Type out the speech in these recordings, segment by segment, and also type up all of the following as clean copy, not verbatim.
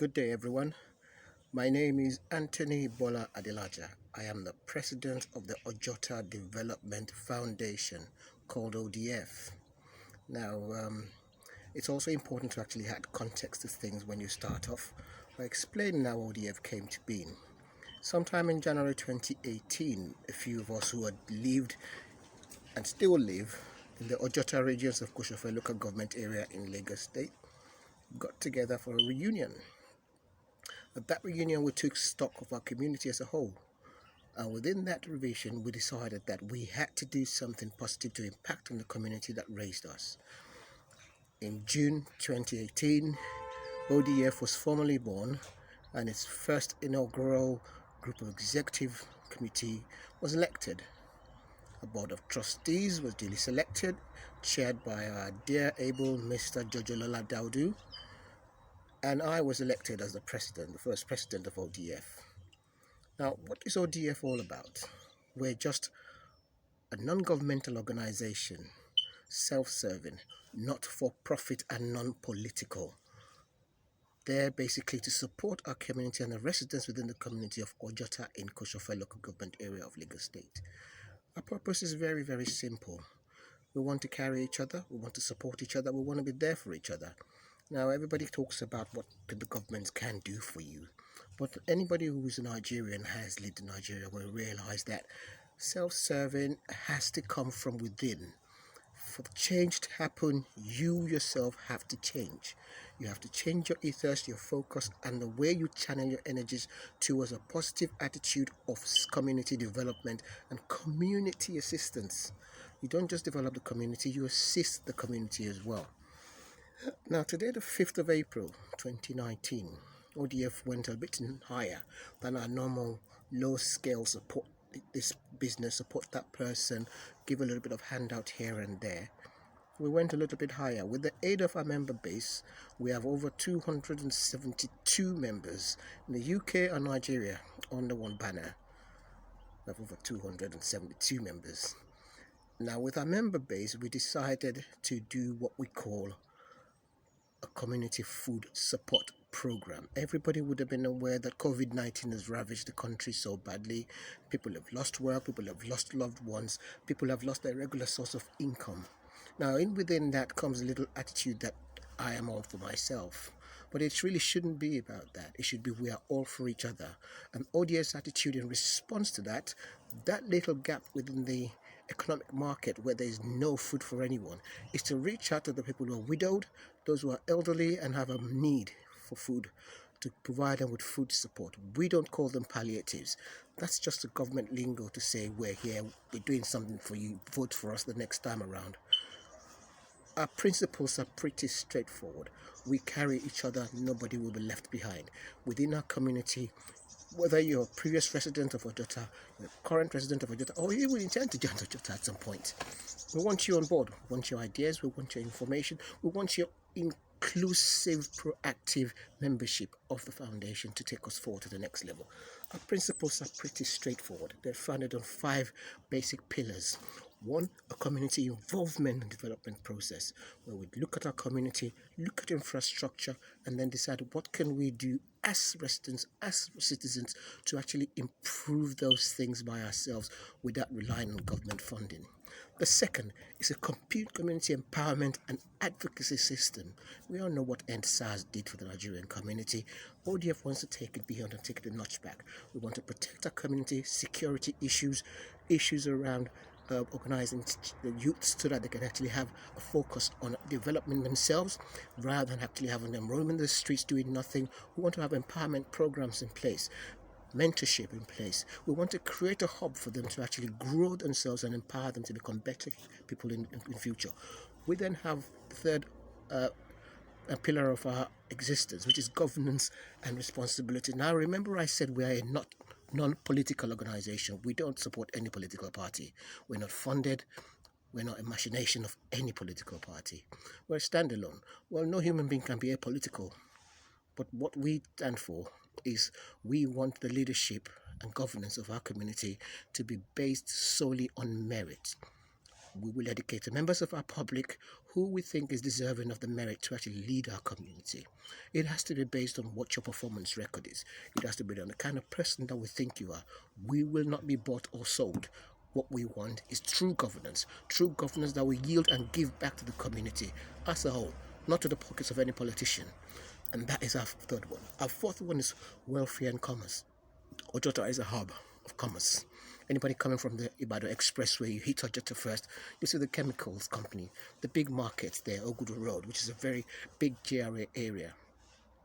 Good day, everyone. My name is Anthony Bola Adelaja. I am the president of the Ojota Development Foundation, called ODF. Now, it's also important to actually add context to things when you start off by explaining how ODF came to be. Sometime in January 2018, a few of us who had lived and still live in the Ojota regions of Koshofe local government area in Lagos State got together for a reunion. At that reunion, we took stock of our community as a whole. And within that revision, we decided that we had to do something positive to impact on the community that raised us. In June 2018, ODF was formally born, and its first inaugural group of executive committee was elected. A board of trustees was duly selected, chaired by our dear able Mr. Jojolola Daudu, and I was elected as the president, the first president of ODF. Now, what is ODF all about? We're just a non-governmental organization, self-serving, not-for-profit and non-political. They're basically to support our community and the residents within the community of Ojota in Koshofe local government area of Lagos State. Our purpose is very, very simple. We want to carry each other, we want to support each other, we want to be there for each other. Now, everybody talks about what the government can do for you, but anybody who is a Nigerian, has lived in Nigeria, will realize that self-serving has to come from within. For the change to happen, you yourself have to change. You have to change your ethos, your focus, and the way you channel your energies towards a positive attitude of community development and community assistance. You don't just develop the community, you assist the community as well. Now, today, the 5th of April 2019, ODF went a bit higher than our normal low-scale support this business, support that person, give a little bit of handout here and there. We went a little bit higher. With the aid of our member base, we have over 272 members in the UK and Nigeria under one banner. We have over 272 members. Now, with our member base, we decided to do what we call a community food support program. Everybody would have been aware that COVID-19 has ravaged the country so badly. People have lost work, people have lost loved ones, people have lost their regular source of income. Now, within that comes a little attitude that I am all for myself. But it really shouldn't be about that. It should be we are all for each other. And ODF's attitude in response to that little gap within the economic market where there is no food for anyone, is to reach out to the people who are widowed, those who are elderly and have a need for food, to provide them with food support. We don't call them palliatives. That's just a government lingo to say we're here, we're doing something for you, vote for us the next time around. Our principles are pretty straightforward. We carry each other, nobody will be left behind. Within our community, whether you're a previous resident of Ojota, you're a current resident of Ojota, or you will intend to join Ojota at some point, we want you on board. We want your ideas, we want your information, we want your inclusive, proactive membership of the foundation to take us forward to the next level. Our principles are pretty straightforward. They're founded on 5 basic pillars. 1, a community involvement and development process, where we look at our community, look at infrastructure, and then decide what can we do as residents, as citizens, to actually improve those things by ourselves without relying on government funding. The second is a community empowerment and advocacy system. We all know what EndSARS did for the Nigerian community. ODF wants to take it beyond and take it a notch back. We want to protect our community, security issues around organizing the youths so that they can actually have a focus on development themselves rather than actually having them roaming the streets doing nothing. We want to have empowerment programs in place, mentorship in place. We want to create a hub for them to actually grow themselves and empower them to become better people in the future. We then have the third a pillar of our existence, which is governance and responsibility. Now, remember I said we are a non-political organization. We don't support any political party. We're not funded. We're not a machination of any political party. We're standalone. Well, no human being can be apolitical. But what we stand for is we want the leadership and governance of our community to be based solely on merit. We will educate the members of our public who we think is deserving of the merit to actually lead our community. It has to be based on what your performance record is. It has to be on the kind of person that we think you are. We will not be bought or sold. What we want is true governance that will yield and give back to the community as a whole, not to the pockets of any politician. And that is our third one. Our fourth one is welfare and commerce. Ojota is a hub of commerce. Anybody coming from the Ibadan Expressway, you hit Ojota first, you see the chemicals company, the big markets there, Ogudu Road, which is a very big GRA area.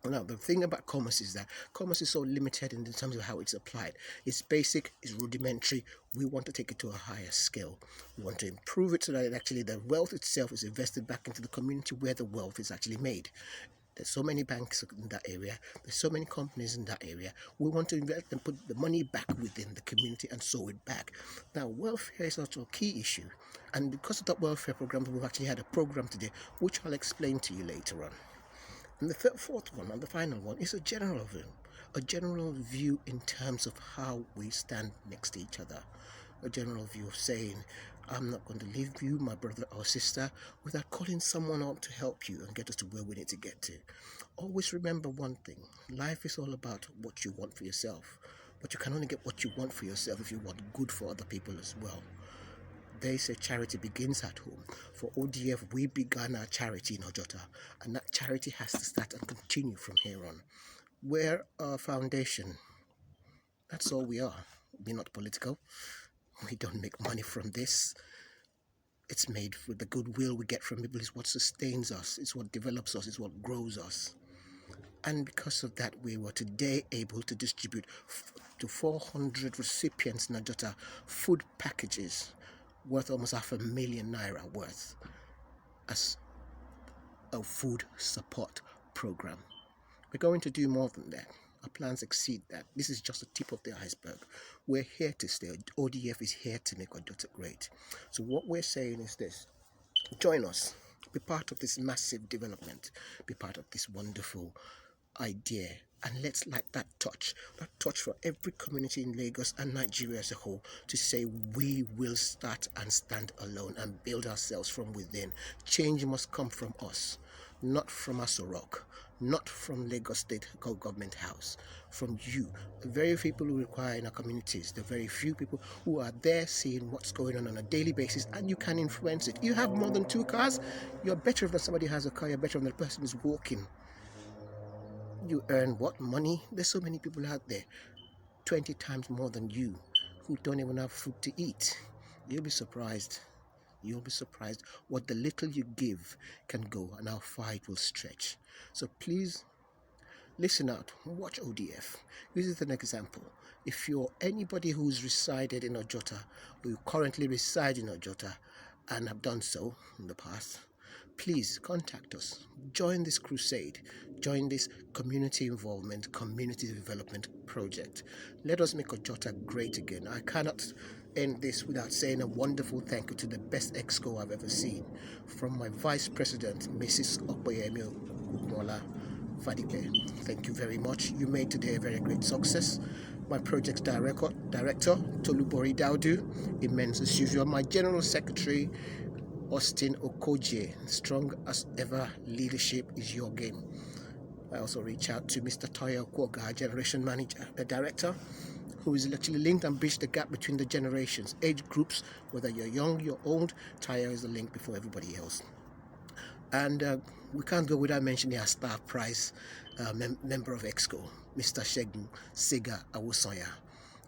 Now, the thing about commerce is that commerce is so limited in terms of how it's applied. It's basic, it's rudimentary. We want to take it to a higher scale. We want to improve it so that actually the wealth itself is invested back into the community where the wealth is actually made. There's so many banks in that area. There's so many companies in that area. We want to invest and put the money back within the community and sow it back. Now, welfare is also a key issue. And because of that welfare program, we've actually had a program today, which I'll explain to you later on. And the fourth one, and the final one, is a general view in terms of how we stand next to each other. A general view of saying, I'm not going to leave you, my brother or sister, without calling someone up to help you and get us to where we need to get to. Always remember one thing. Life is all about what you want for yourself. But you can only get what you want for yourself if you want good for other people as well. They say charity begins at home. For ODF, we began our charity in Ojota, and that charity has to start and continue from here on. We're a foundation. That's all we are. We're not political. We don't make money from this. It's made with the goodwill we get from people. It's what sustains us. It's what develops us. It's what grows us. And because of that, we were today able to distribute to 400 recipients in Ojota food packages worth almost ₦500,000 worth as a food support program. We're going to do more than that. Our plans exceed that. This is just the tip of the iceberg. We're here to stay. ODF is here to make Ojota great. So what we're saying is this. Join us. Be part of this massive development. Be part of this wonderful idea. And let's like that touch for every community in Lagos and Nigeria as a whole to say we will start and stand alone and build ourselves from within. Change must come from us, not from Asorok, not from Lagos State Government House, from you. The very few people who require in our communities, the very few people who are there seeing what's going on a daily basis, and you can influence it. You have more than 2 cars, you're better if somebody has a car, you're better if the person is walking. You earn what? Money? There's so many people out there, 20 times more than you, who don't even have food to eat. You'll be surprised. You'll be surprised what the little you give can go and how far it will stretch. So please, listen out. Watch ODF. This is an example. If you're anybody who's resided in Ojota, or you currently reside in Ojota and have done so in the past, please contact us. Join this crusade. Join this community involvement, community development project. Let us make Ojota great again. I cannot end this without saying a wonderful thank you to the best exco I've ever seen. From my Vice President, Mrs. Okoyemi Ukmola Fadipe. Thank you very much. You made today a very great success. My project director, Tolubori Daudu, immense as usual. My General Secretary, Austin Okoje, strong as ever, leadership is your game. I also reach out to Mr. Toyo Kwoga, Generation Manager, the Director, who is actually linked and bridged the gap between the generations, age groups, whether you're young, you're old. Tayo is the link before everybody else. And we can't go without mentioning our staff prize member of EXCO, Mr. Shegun Sega Awusoya,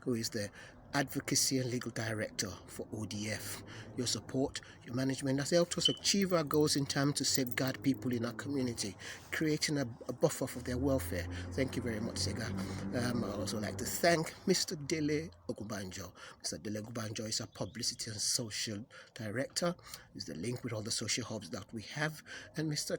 who is the Advocacy and Legal Director for ODF. Your support, your management has helped us achieve our goals in terms to safeguard people in our community, creating a buffer for their welfare. Thank you very much, Sega. I'd also like to thank Mr. Dele Ogubanjo. Mr. Dele Ogubanjo is our Publicity and Social Director. He's the link with all the social hubs that we have. And Mr.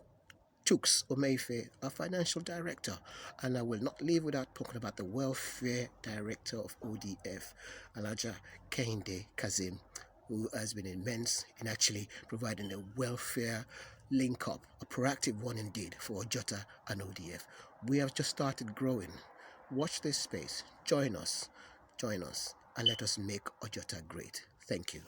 Chooks Omeife, our Financial Director. And I will not leave without talking about the Welfare Director of ODF, Alaja Kehinde Kazim, who has been immense in actually providing a welfare link-up, a proactive one indeed, for Ojota and ODF. We have just started growing. Watch this space. Join us, and let us make Ojota great. Thank you.